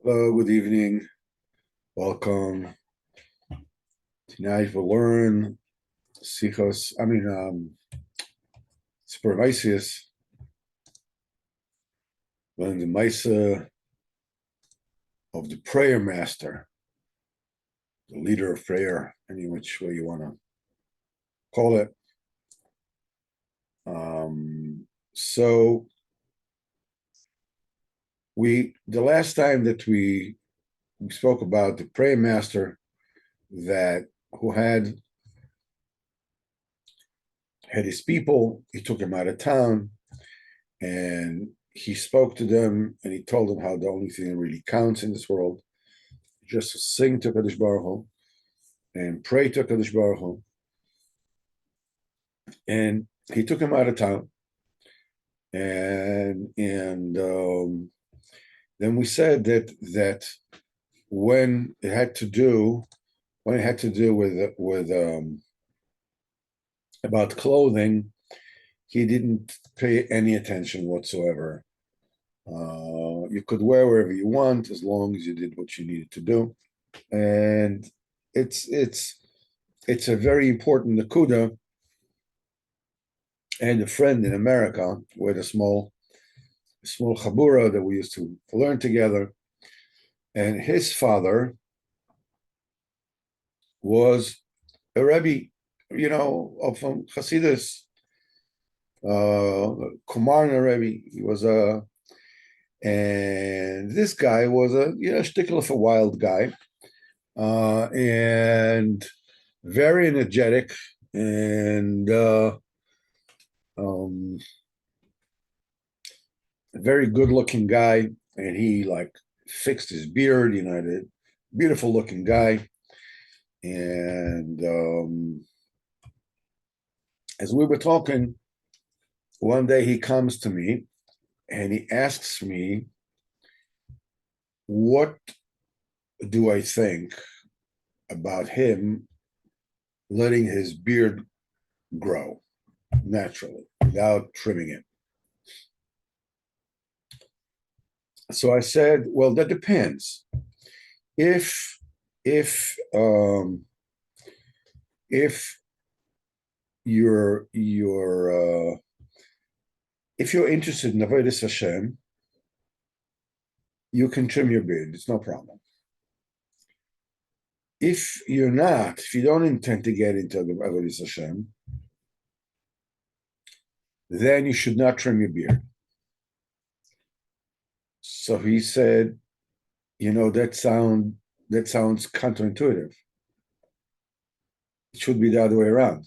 Hello, good evening. Welcome. Tonight we'll learn Sichos, Supervicius, learn the Maisa of the prayer master, the leader of prayer, any which way you want to call it. So the last time that we spoke about the prayer master who had his people, he took them out of town, and he spoke to them, and he told them how the only thing that really counts in this world is just to sing to Kadosh Baruch Hu and pray to Kadosh Baruch Hu. And he took him out of town, and then we said that when it had to do with about clothing, he didn't pay any attention whatsoever. You could wear wherever you want as long as you did what you needed to do, and it's a very important nakuda. And a friend in America with a small chabura that we used to learn together, and his father was a Rebbe, from Hasidus, Kumarna Rebbe. He was and this guy was a shtickle of a wild guy, and very energetic, and a very good-looking guy. And he fixed his beard, the beautiful-looking guy. And as we were talking, one day he comes to me and he asks me, what do I think about him letting his beard grow naturally without trimming it? So I said, well, that depends. If you're if you're interested in Avodas Hashem, you can trim your beard. It's no problem. If you don't intend to get into the Avodas Hashem, then you should not trim your beard. So he said, that sounds counterintuitive. It should be the other way around.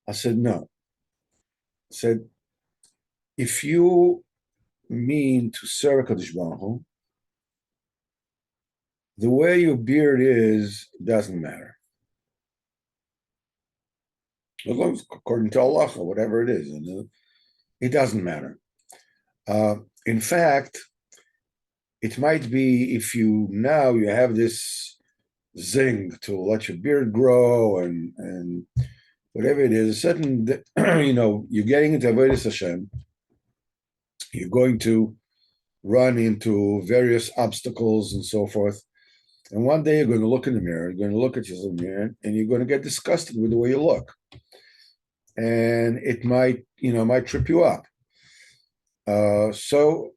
I said, no. I said, if you mean to serve Kadosh Baruch Hu, the way your beard is doesn't matter. As long as according to Allah, or whatever it is, it doesn't matter. In fact, it might be if you have this zing to let your beard grow and whatever it is, a certain, you're getting into Avodas Hashem, you're going to run into various obstacles and so forth. And one day you're going to look in the mirror, you're going to look at yourself in the mirror, and you're going to get disgusted with the way you look. And it might trip you up. So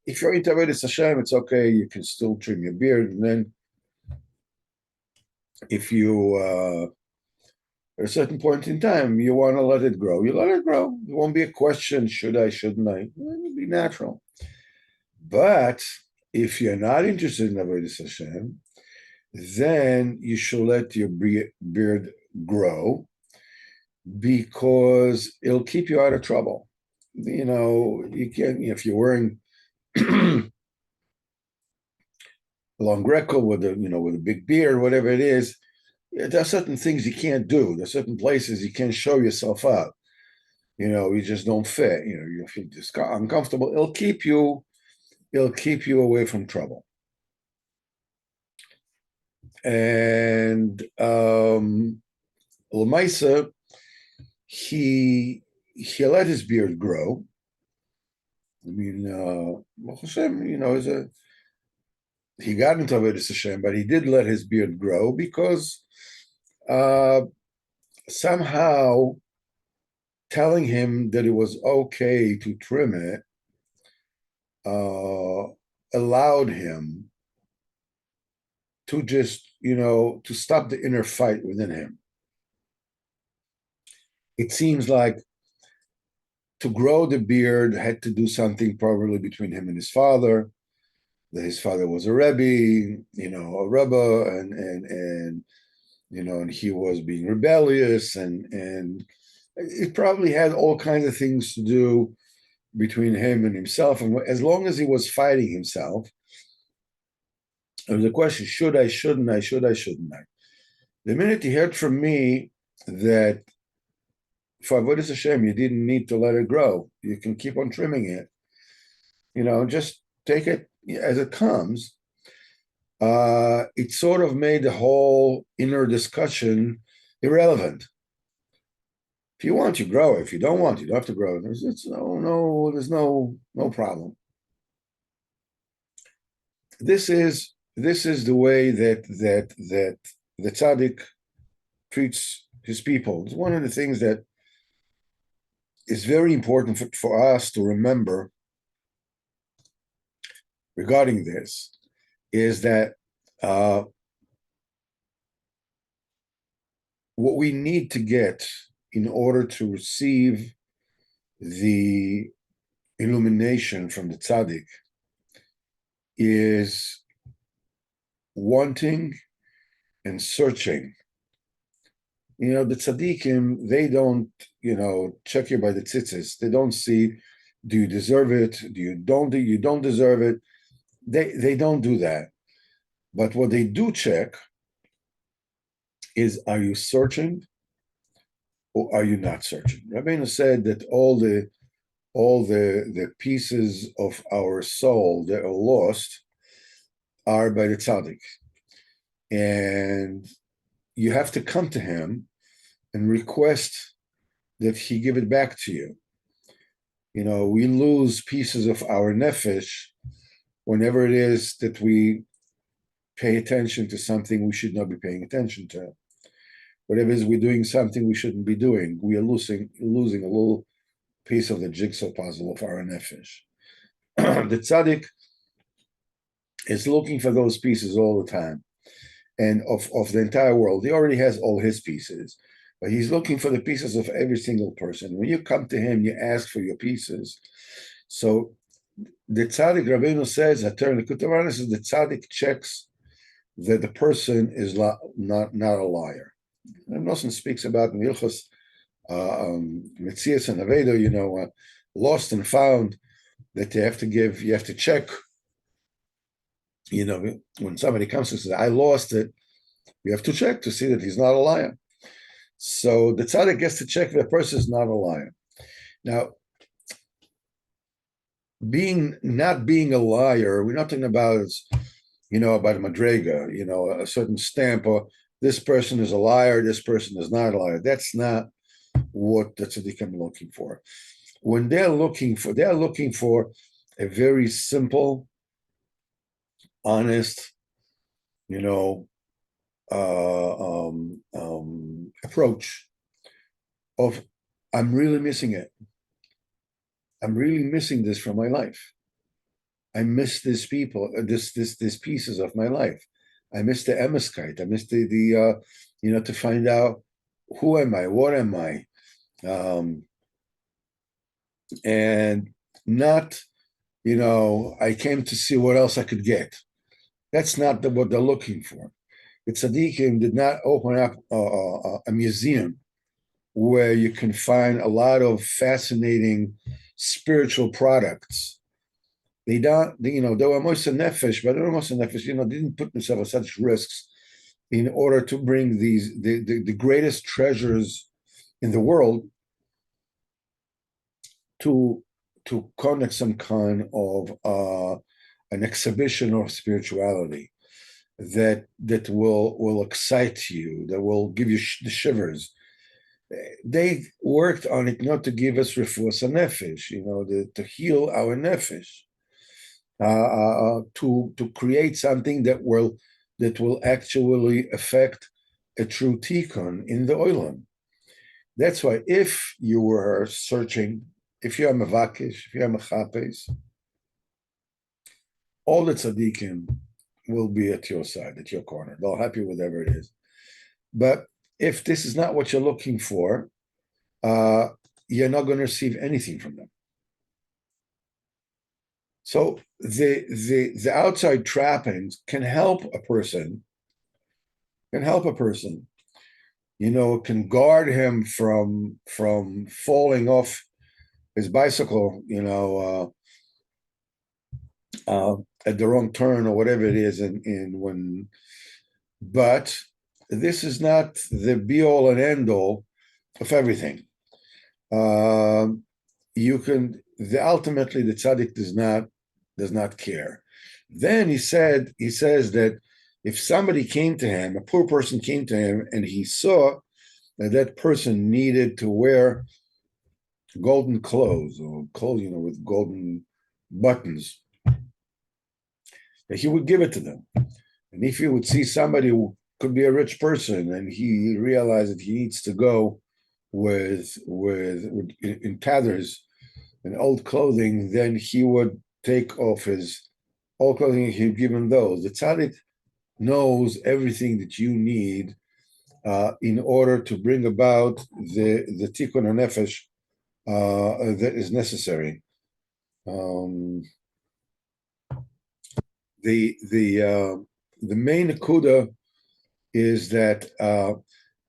if you're into Avodas Hashem, it's okay. You can still trim your beard. And then if you, at a certain point in time, you want to let it grow, you let it grow. It won't be a question, should I, shouldn't I? It'll be natural. But if you're not interested in Avodas Hashem, then you should let your beard grow, because it'll keep you out of trouble. You can't, if you're wearing a long greco with a big beard, whatever it is, there are certain things you can't do. There are certain places you can't show yourself out. You just don't fit. You feel just uncomfortable. It'll keep you away from trouble. And Lamaisa, he let his beard grow. I mean, Hashem, is he got into Avodas Hashem, but he did let his beard grow because uh, somehow telling him that it was okay to trim it allowed him to just, to stop the inner fight within him. It seems like to grow the beard had to do something probably between him and his father. That his father was a rebbe, a rebbe, and he was being rebellious, and it probably had all kinds of things to do between him and himself. And as long as he was fighting himself, it was a question: should I? Shouldn't I? Should I? Shouldn't I? The minute he heard from me that for Avodas Hashem, you didn't need to let it grow. You can keep on trimming it. Just take it as it comes. It sort of made the whole inner discussion irrelevant. If you want, you grow. If you don't want, you don't have to grow. There's no problem. This is the way that the tzaddik treats his people. It's one of the things that is very important for us to remember regarding this, is that what we need to get in order to receive the illumination from the tzaddik is wanting and searching. The tzaddikim, they don't, check you by the tzitzis. They don't see, do you deserve it? You don't deserve it. They don't do that. But what they do check is, are you searching or are you not searching? Rabbeinu said that all the pieces of our soul that are lost are by the tzaddik. And you have to come to him and request that he give it back to you. We lose pieces of our nefesh whenever it is that we pay attention to something we should not be paying attention to. Whatever it is we're doing something we shouldn't be doing, we are losing a little piece of the jigsaw puzzle of our nefesh. The tzaddik is looking for those pieces all the time, and of the entire world. He already has all his pieces, but he's looking for the pieces of every single person. When you come to him, you ask for your pieces. So the tzaddik, Rabbeinu says, the tzaddik checks that the person is not a liar. And Nosson speaks about in Ilchos Metzias and Aveda, lost and found, that you have to check. When somebody comes and says, I lost it, you have to check to see that he's not a liar. So the tzaddik gets to check that the person is not a liar. Now, not being a liar, we're not talking about, about a madrega, a certain stamp, or this person is a liar, this person is not a liar. That's not what the tzaddikim are looking for. When they're looking for a very simple, honest, approach of, I'm really missing it. I'm really missing this from my life. I miss these people, these pieces of my life. I miss the emeskite. I miss the to find out who am I, what am I, and not, I came to see what else I could get. That's not what they're looking for. The tzaddikim did not open up a museum where you can find a lot of fascinating spiritual products. They don't, they were Moser Nefesh, but they were Moser Nefesh, didn't put themselves at such risks in order to bring the greatest treasures in the world to conduct some kind of an exhibition of spirituality that will excite you, that will give you the shivers. They worked on it not to give us refuas nefesh, to heal our nefesh. to create something that will actually affect a true tikkun in the olam. That's why if you were searching, if you're mevakish, if you're mechapes, all the tzaddikim will be at your side, at your corner. They'll help you with whatever it is. But if this is not what you're looking for, you're not going to receive anything from them. So the outside trappings can help a person, can guard him from falling off his bicycle, at the wrong turn or whatever it is, but this is not the be all and end all of everything. Ultimately the tzaddik does not care. Then he says that if somebody came to him, a poor person came to him, and he saw that person needed to wear golden clothes or clothes, with golden buttons, that he would give it to them. And if he would see somebody who could be a rich person and he realized that he needs to go with in tatters and old clothing, then he would take off his old clothing and he'd give him those. The tzaddik knows everything that you need in order to bring about the tikkun hanefesh that is necessary. The main nakuda is that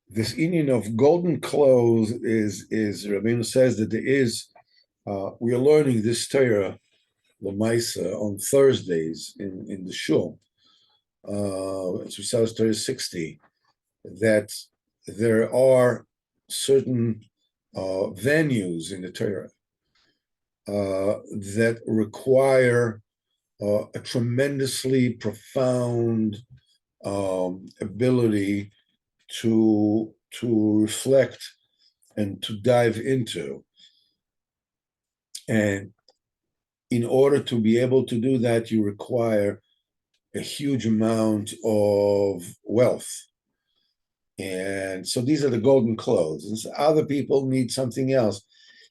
this union of golden clothes is Rabbeinu says that there is we are learning this Torah Lamaisa on Thursdays in the shul. It's Risalas Torah 60, that there are certain venues in the Torah that require a tremendously profound ability to reflect and to dive into. And in order to be able to do that, you require a huge amount of wealth. And so these are the golden clothes. And so other people need something else.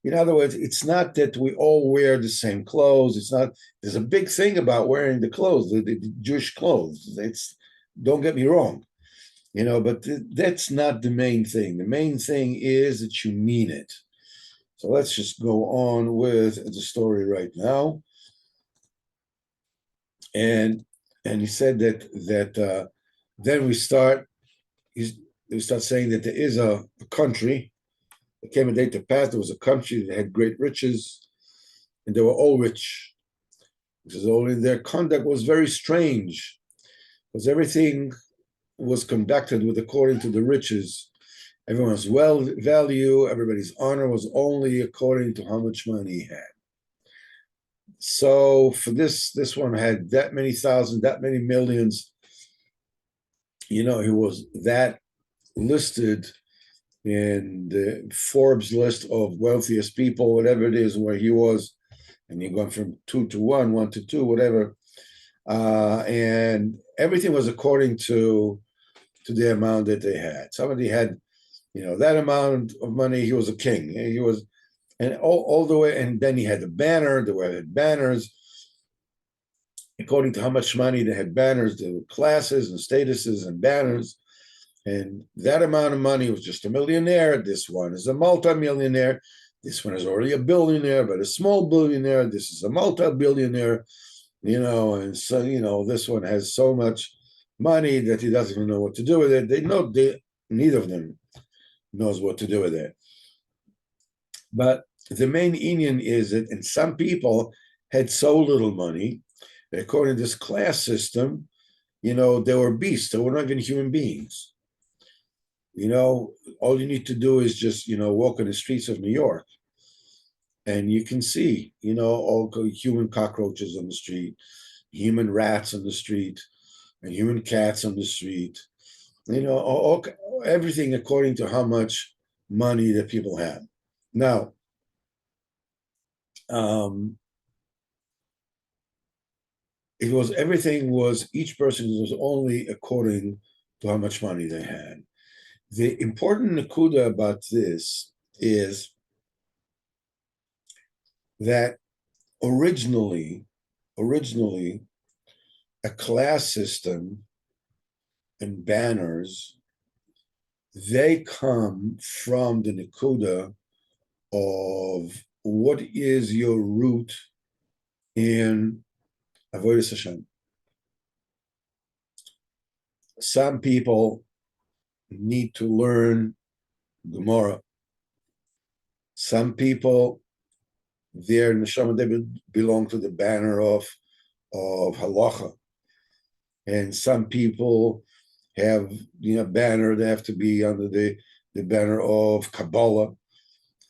In other words, it's not that we all wear the same clothes. It's not, there's a big thing about wearing the clothes, the Jewish clothes. Don't get me wrong, but that's not the main thing. The main thing is that you mean it. So let's just go on with the story right now. And he said that then we start saying that there is a country. There came a day to pass, there was a country that had great riches, and they were all rich. Because only their conduct was very strange, because everything was conducted with according to the riches. Everyone's value, everybody's honor was only according to how much money he had. So for this one had that many thousands, that many millions. He was that listed in the Forbes list of wealthiest people, whatever it is, where he was, and you're going from 2 to 1, 1 to 2, whatever. And everything was according to the amount that they had. Somebody had, that amount of money, he was a king. He was, and all the way, and then he had a banner, the way they had banners. According to how much money they had banners, there were classes and statuses and banners. And that amount of money was just a millionaire. This one is a multi-millionaire. This one is already a billionaire, but a small billionaire. This is a multi-billionaire, and so, this one has so much money that he doesn't even know what to do with it. Neither of them knows what to do with it. But the main union is that, and some people had so little money, that according to this class system, they were beasts. They were not even human beings. All you need to do is just, walk in the streets of New York, and you can see, all human cockroaches on the street, human rats on the street, and human cats on the street, everything according to how much money that people have. Now, it was everything was each person was only according to how much money they had. The important nakuda about this is that originally a class system and banners, they come from the nakuda of what is your root in avodas Hashem. Some people need to learn Gemara. Some people, their neshama, they belong to the banner of halacha, and some people have banner. They have to be under the banner of Kabbalah,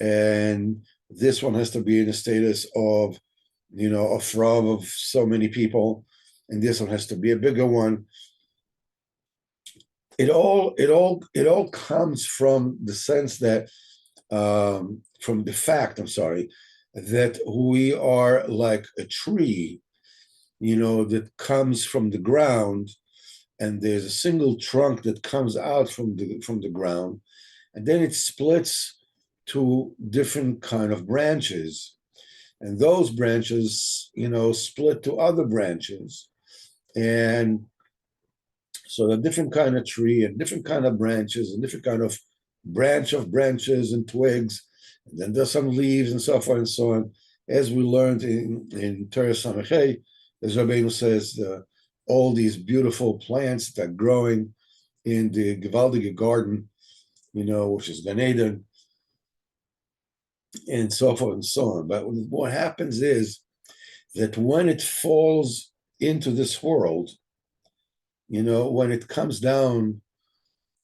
and this one has to be in a status of a fraud of so many people, and this one has to be a bigger one. It all comes from the sense that from the fact, that we are like a tree, that comes from the ground, and there's a single trunk that comes out from the ground, and then it splits to different kind of branches, and those branches, split to other branches, and so the different kind of tree and different kind of branches and different kind of branches and twigs, and then there's some leaves and so forth and so on. As we learned in Torah Samachay, as Rabbeinu says, all these beautiful plants that are growing in the Gewaldige garden, which is Gan Eden, and so forth and so on. But what happens is that when it falls into this world, when it comes down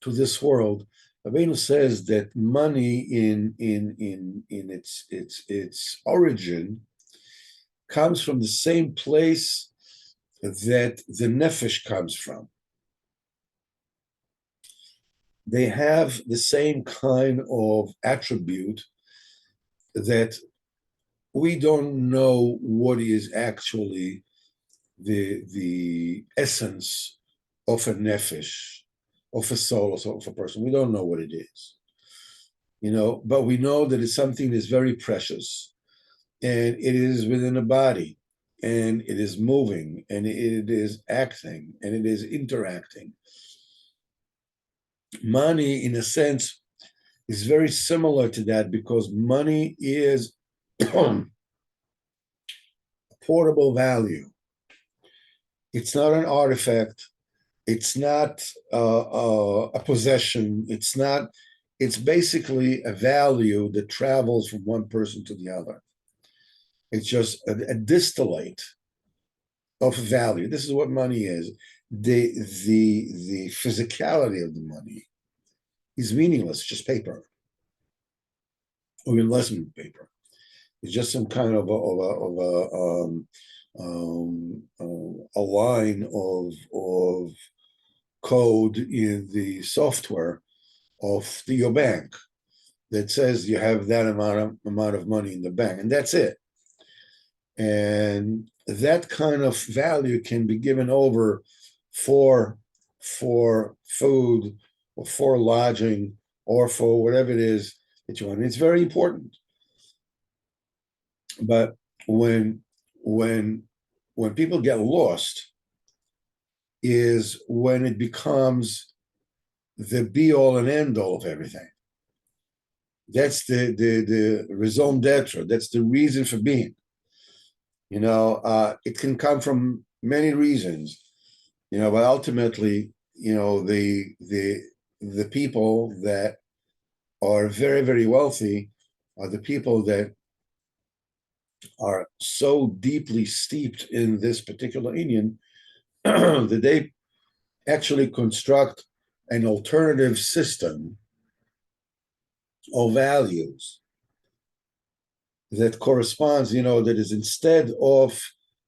to this world, Rabbeinu says that money in its origin comes from the same place that the nefesh comes from. They have the same kind of attribute that we don't know what is actually the essence of a nefesh, of a soul, of a person. We don't know what it is, but we know that it's something that's very precious, and it is within a body, and it is moving, and it is acting, and it is interacting. Money, in a sense, is very similar to that, because money is portable value. It's not an artifact. It's not a possession. It's basically a value that travels from one person to the other. It's just a distillate of value. This is what money is. The physicality of the money is meaningless, just paper, or even less than paper. It's just some kind of a line of code in the software of your bank that says you have that amount of money in the bank, and that's it. And that kind of value can be given over for food, or for lodging, or for whatever it is that you want. It's very important. But when people get lost is when it becomes the be all and end all of everything. That's the raison d'etre. That's the reason for being. It can come from many reasons, but ultimately, the people that are very, very wealthy are the people that are so deeply steeped in this particular Indian that they actually construct an alternative system of values that corresponds, that is instead of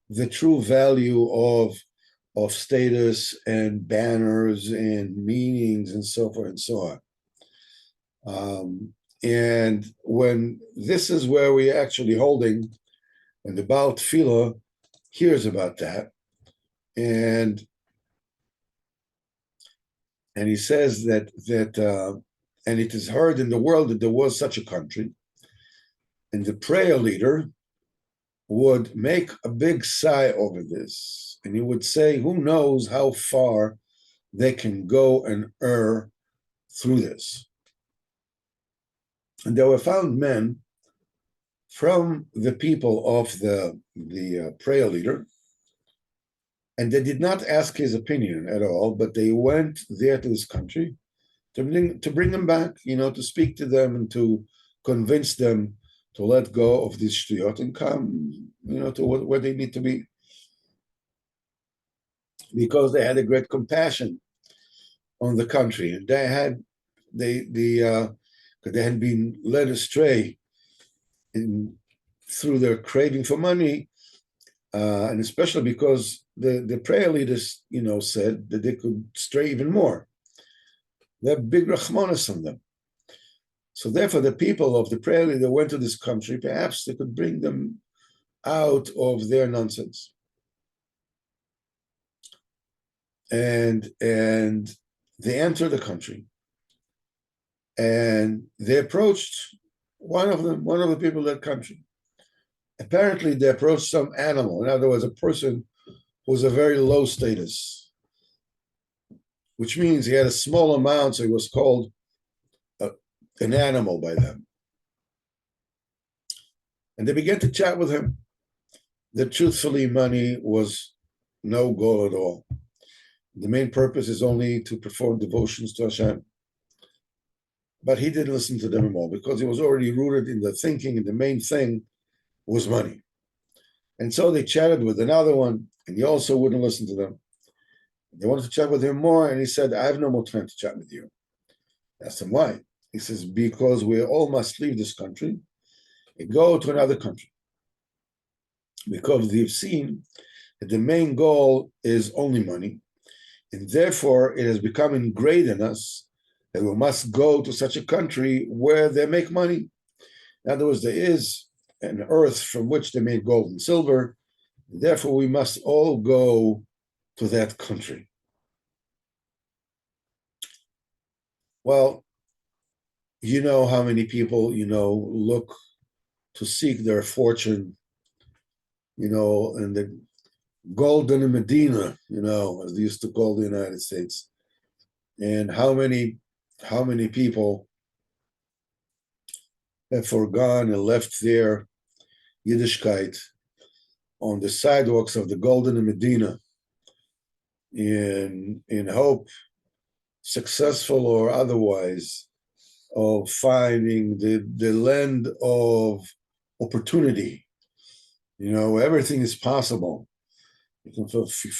the true value of status and banners and meanings and so forth and so on. And when this is where we're actually holding, and the Baal Tefillah hears about that, and he says that and it is heard in the world that there was such a country, and the prayer leader would make a big sigh over this, and he would say, "Who knows how far they can go and err through this?" And there were found men from the people of the prayer leader, and they did not ask his opinion at all, but they went there to this country to bring them back, to speak to them and to convince them to let go of this shtuyot and come, to where they need to be, because they had a great compassion on the country, and they had been led astray through their craving for money, and especially because the prayer leaders, said that they could stray even more. They have big rachmanis on them. So therefore, the people of the prayer leader went to this country. Perhaps they could bring them out of their nonsense. And they entered the country, and they approached one of the people of that country. Apparently, they approached some animal. In other words, a person who was a very low status, which means he had a small amount, so he was called an animal by them. And they began to chat with him. That truthfully, money was no goal at all. The main purpose is only to perform devotions to Hashem. But he didn't listen to them at all, because he was already rooted in the thinking, and the main thing was money. And so they chatted with another one, and he also wouldn't listen to them. They wanted to chat with him more, and he said, "I have no more time to chat with you." I asked him why. He says, "Because we all must leave this country and go to another country. Because we've seen that the main goal is only money, and therefore it has become ingrained in us that we must go to such a country where they make money. In other words, there is an earth from which they made gold and silver, and therefore we must all go to that country." Well, you know how many people, look to seek their fortune, in the golden Medina, as they used to call the United States. And how many people have forgone and left their Yiddishkeit on the sidewalks of the golden Medina in hope, successful or otherwise, of finding the land of opportunity. Everything is possible. You can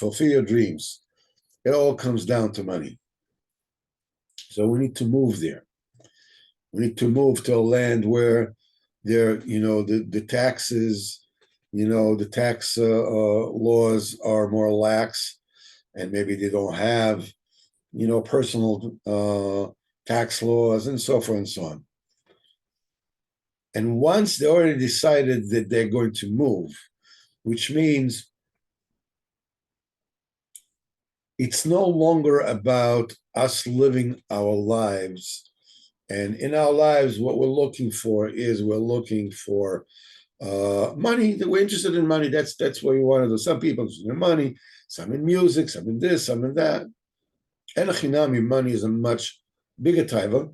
fulfill your dreams. It all comes down to money. So we need to move there. We need to move to a land where there, the taxes, the tax laws are more lax, and maybe they don't have, personal tax laws, and so forth and so on. And once they already decided that they're going to move, which means it's no longer about us living our lives. And in our lives, what we're looking for is money. That we're interested in money. That's what we want to do. Some people are interested in money, some in music, some in this, some in that. And chinami, money is a much bigger taiva.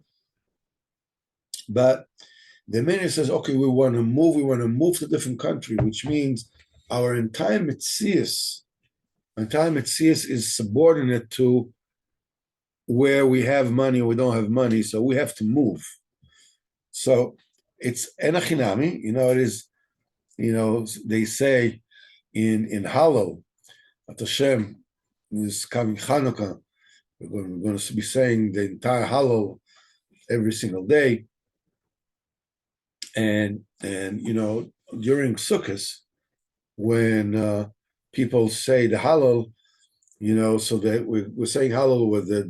But the minute says, okay, we want to move to a different country, which means our entire metzius is subordinate to where we have money or we don't have money, so we have to move. So it's enachinami, it is, they say in Hallel, at Hashem is coming Hanukkah, we're going to be saying the entire Hallel every single day. And during Sukkot, when people say the Hallel, so that we're saying Hallel with the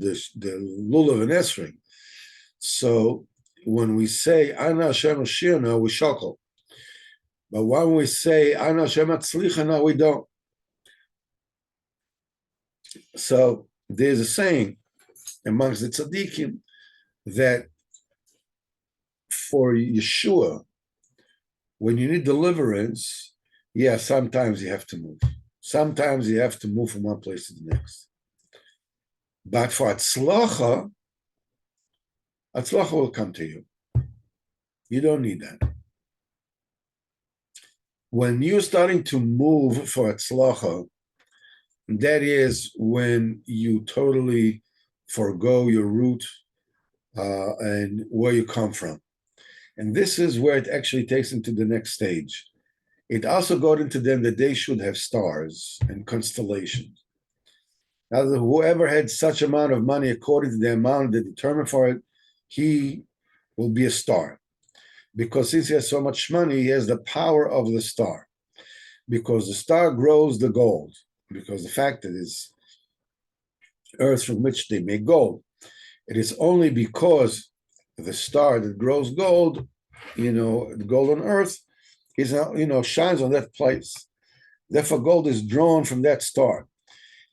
lulav and esrog. So when we say Ana Hashem Ashirna, we shakel. But when we say Ana Hashem Atzlichana, we don't. So there's a saying amongst the tzaddikim that for Yeshua, when you need deliverance, yeah, sometimes you have to move. Sometimes you have to move from one place to the next. But for Atzlacha, Atzlacha will come to you. You don't need that. When you're starting to move for Atzlacha, that is when you totally forego your root and where you come from. And this is where it actually takes them to the next stage. It also got into them that they should have stars and constellations. Now, whoever had such amount of money according to the amount they determined for it, he will be a star. Because since he has so much money, he has the power of the star. Because the star grows the gold. Because the fact that it's earth from which they make gold. It is only because the star that grows gold, the gold on earth, is shines on that place. Therefore, gold is drawn from that star.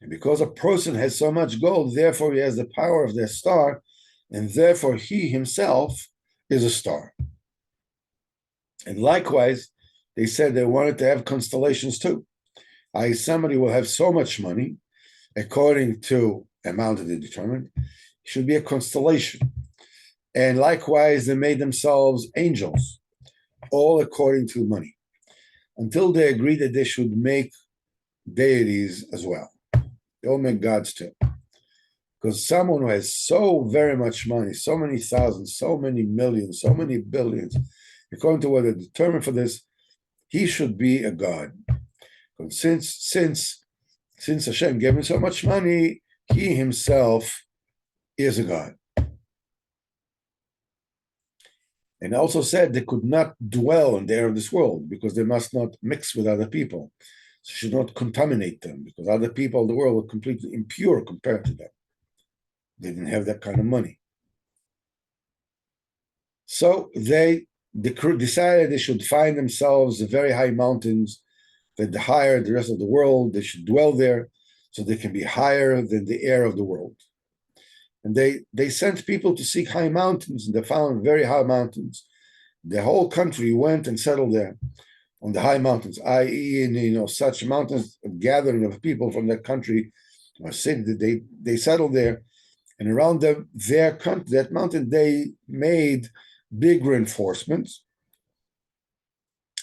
And because a person has so much gold, therefore he has the power of that star, and therefore he himself is a star. And likewise, they said they wanted to have constellations too. Somebody will have so much money, according to the amount that they determined, should be a constellation. And likewise, they made themselves angels, all according to money, until they agreed that they should make deities as well. They all make gods too. Because someone who has so very much money, so many thousands, so many millions, so many billions, according to what they determined for this, he should be a god. Because since Hashem gave him so much money, he himself is a god. And also said they could not dwell in the air of this world because they must not mix with other people. So should not contaminate them because other people of the world were completely impure compared to them. They didn't have that kind of money. So they decided they should find themselves very high mountains that higher the rest of the world. They should dwell there so they can be higher than the air of the world. And they sent people to seek high mountains, and they found very high mountains. The whole country went and settled there on the high mountains, i.e., in such mountains, a gathering of people from that country or city that they settled there. And around their country, that mountain, they made big reinforcements,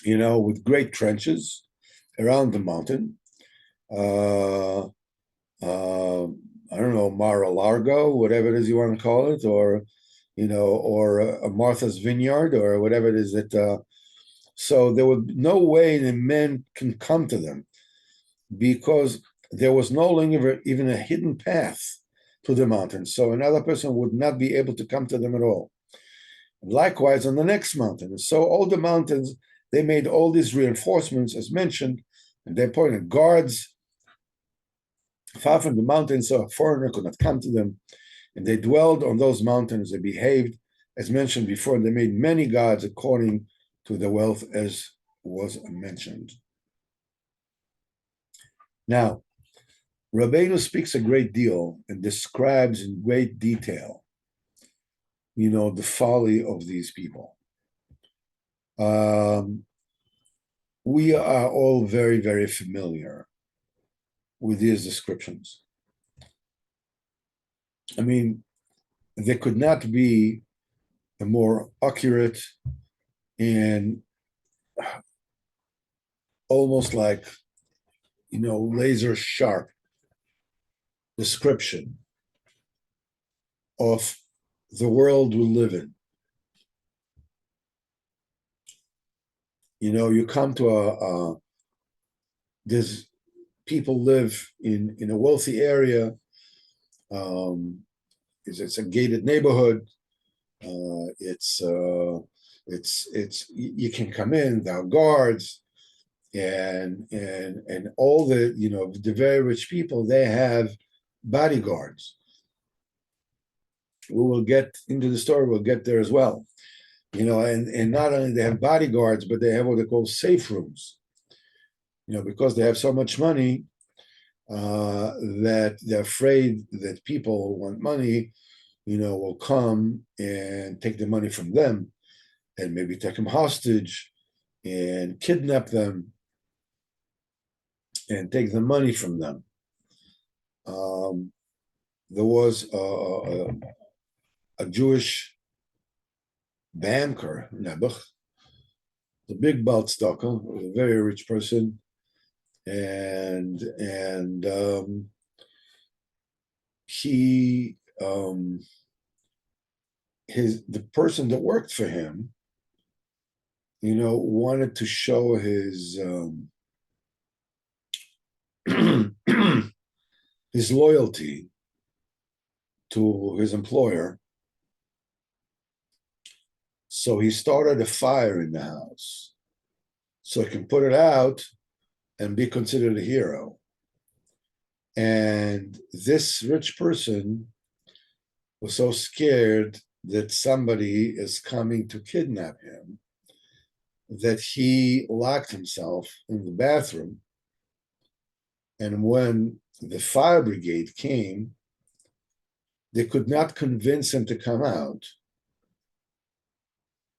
with great trenches around the mountain. I don't know, Mar-a-Lago, whatever it is you want to call it, or a Martha's Vineyard, or whatever it is that. So there was no way the men can come to them because there was no longer even a hidden path to the mountain. So another person would not be able to come to them at all. Likewise, on the next mountain. So all the mountains, they made all these reinforcements, as mentioned, and they appointed guards far from the mountains, so a foreigner could not come to them. And they dwelled on those mountains. They behaved, as mentioned before, and they made many gods according to their wealth, as was mentioned. Now, Rabbeinu speaks a great deal and describes in great detail, the folly of these people. We are all very, very familiar with these descriptions. I mean, there could not be a more accurate and almost like, laser sharp description of the world we live in. You come to there's people live in a wealthy area. It's a gated neighborhood. It's you can come in. There are guards, and all the very rich people, they have bodyguards. We will get into the story. We'll get there as well. And not only they have bodyguards, but they have what they call safe rooms. Because they have so much money, that they're afraid that people who want money, will come and take the money from them and maybe take them hostage and kidnap them and take the money from them. There was a Jewish banker, Nebuch, the big Baltstocker, a very rich person, and he the person that worked for him, wanted to show his his loyalty to his employer. So he started a fire in the house so he can put it out and be considered a hero. And this rich person was so scared that somebody is coming to kidnap him that he locked himself in the bathroom. And when the fire brigade came, they could not convince him to come out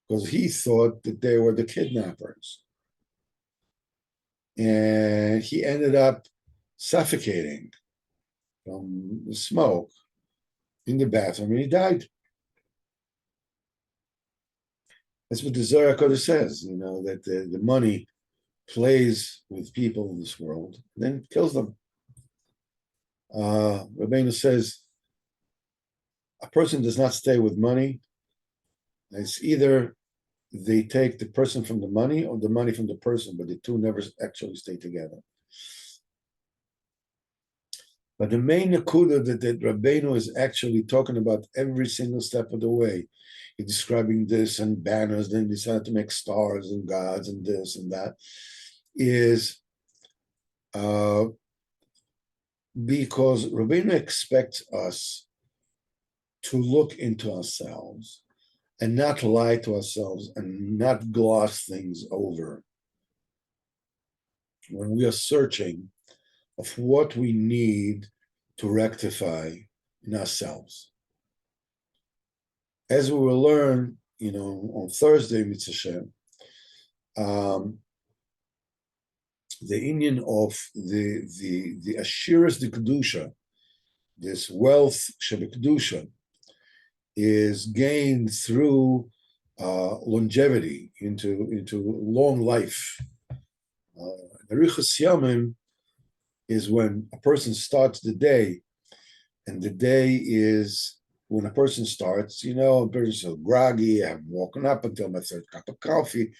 because he thought that they were the kidnappers. And he ended up suffocating from the smoke in the bathroom, and he died. That's what the Zohar Kodesh says, that the money plays with people in this world, and then kills them. Rabbeinu says, a person does not stay with money. It's either they take the person from the money or the money from the person, but the two never actually stay together. But the main nakuda that Rabbeinu is actually talking about every single step of the way, he's describing this and banners, then he decided to make stars and gods and this and that, is because Rabbeinu expects us to look into ourselves and not lie to ourselves and not gloss things over when we are searching of what we need to rectify in ourselves. As we will learn, on Thursday, Mitzvah Shem, the union of the Ashiras de Kedusha, this wealth Shebekdusha, is gained through longevity, into long life. Arichas Yamim is when a person starts the day, and the day is when a person starts, a person so groggy, I haven't woken up until my third cup of coffee,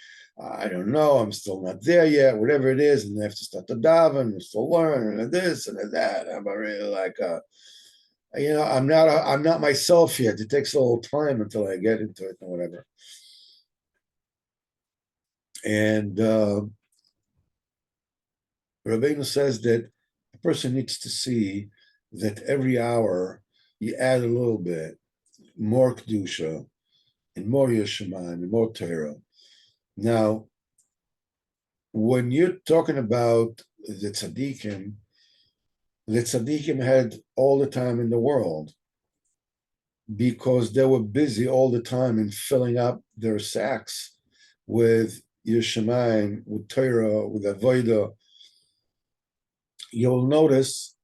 I don't know, I'm still not there yet, whatever it is, and I have to start to daven, and still learn, and this and that. I'm really like, I'm not myself yet. It takes a little time until I get into it and whatever. And Rabbeinu says that a person needs to see that every hour you add a little bit more Kedusha and more Yeshua and more Torah. Now, when you're talking about the tzaddikim had all the time in the world because they were busy all the time in filling up their sacks with Yeshua, with Torah, with Avodah. You'll notice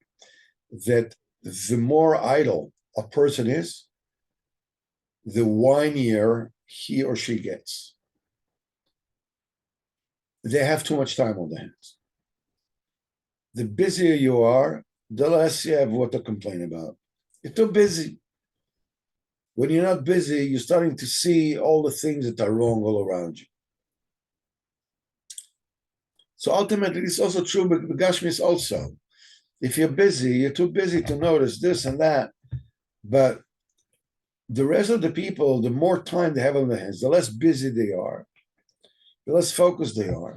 that the more idle a person is, the whinier he or she gets. They have too much time on their hands. The busier you are, the less you have what to complain about. You're too busy. When you're not busy, you're starting to see all the things that are wrong all around you. So ultimately, it's also true with Gashmis also. If you're busy, you're too busy to notice this and that. But the rest of the people, the more time they have on their hands, the less busy they are, the less focused they are.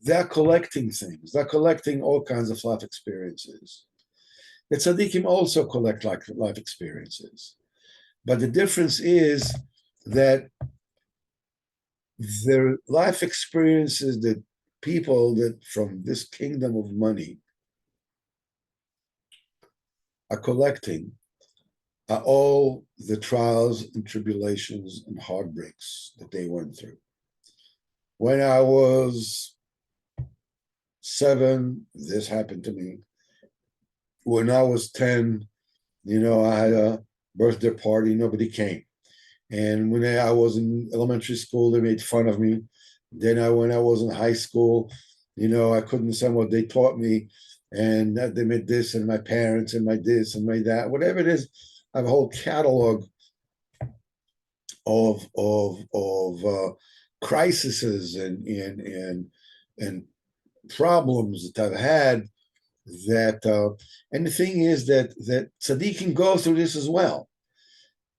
They're collecting things. They're collecting all kinds of life experiences. The tzaddikim also collect life experiences. But the difference is that their life experiences that people that from this kingdom of money are collecting are all the trials and tribulations and heartbreaks that they went through. When I was 7, this happened to me. When I was 10, I had a birthday party, nobody came. And when I was in elementary school, they made fun of me. Then when I was in high school, I couldn't say what they taught me. And they made this, and my parents, and my this, and my that, whatever it is. I have a whole catalog of crises and problems that I've had. And the thing is that tzaddikim go through this as well.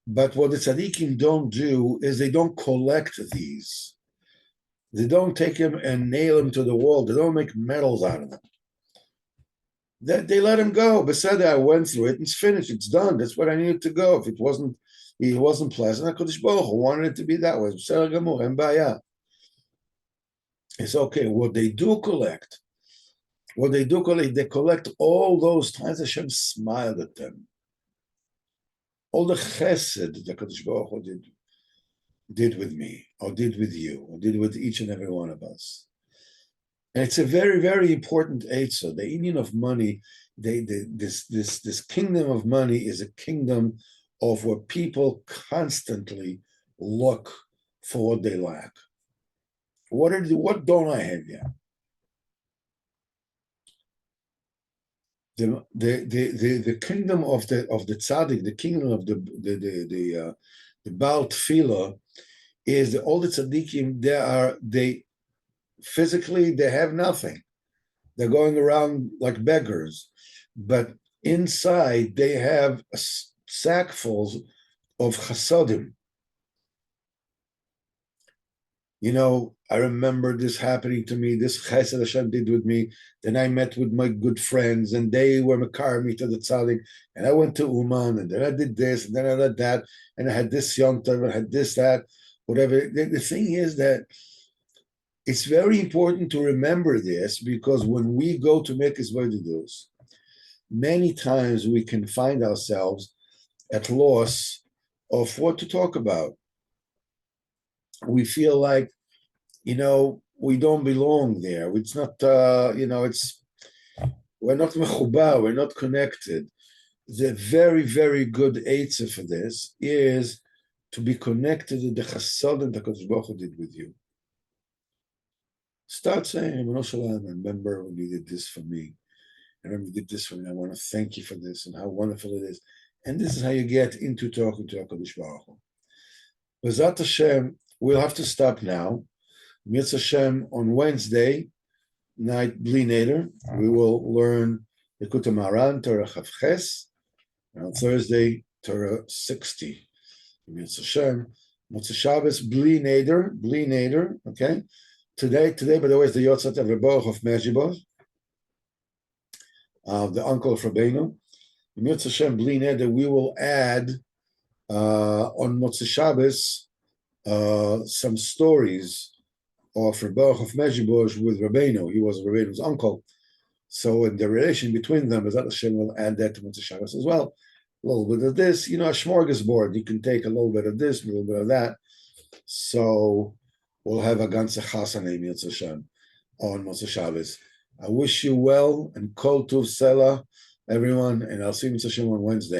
But what the tzaddikim don't do is they don't collect these. They don't take them and nail them to the wall. They don't make medals out of them. They let him go. Beseder, I went through it. It's finished. It's done. That's what I needed to go. If it wasn't pleasant, HaKadosh Baruch Hu wanted it to be that way. Beseder Gamur, en baya. It's okay. What they do collect, they collect all those times Hashem smiled at them. All the chesed that HaKadosh Baruch Hu did with me, or did with you, or did with each and every one of us. And it's a very, very important eitzah. The Indian of money, this kingdom of money is a kingdom of where people constantly look for what they lack. What don't I have yet? The kingdom of the tzaddik, the kingdom of the Baal Tefillah, is that all the tzaddikim, they physically they have nothing. They're going around like beggars, but inside they have sackfuls of chasadim. I remember this happening to me, this chesed Hashem did with me. Then I met with my good friends, and they were makar me to the tzaddik, and I went to Uman, and then I did this, and then I did that, and I had this yom tov, and I had this, that, whatever. The thing is that it's very important to remember this, because when we go to make Isvodidus, many times we can find ourselves at loss of what to talk about. We feel like, we don't belong there. It's not, we're not mechubar, we're not connected. The very, very good eitzah for this is to be connected to the chassadim that HaKadosh Baruch Hu did with you. Start saying, I remember when you did this for me. I remember you did this for me. I want to thank you for this and how wonderful it is. And this is how you get into talking to HaKadosh Baruch Hu. B'ezrat Hashem, we'll have to stop now. Mitzvah Hashem, on Wednesday night, Bli Neder, we will learn Likutei Moharan, Torah Chavches, and on Thursday, Torah 60. Mitzvah Hashem, Motzei Shabbos, Bli Neder, okay? Today, by the way, is the Yotzat Baruch of Mezhibov, the uncle of Rabbeinu. Mitzvah Hashem, Bli Neder, we will add on Motzei Shabbos some stories of Baruch of Mezhibov with Rabbeinu. He was Rabbeinu's uncle. So in the relation between them, B'ezrat Hashem will add that to Motzei Shabbos as well. A little bit of this, a smorgasbord. You can take a little bit of this, a little bit of that. So we'll have a ganze chasana Mitzvah Hashem on Motzei Shabbos. I wish you well and kol tuv sela, everyone, and I'll see you Mitzvah Hashem on Wednesday.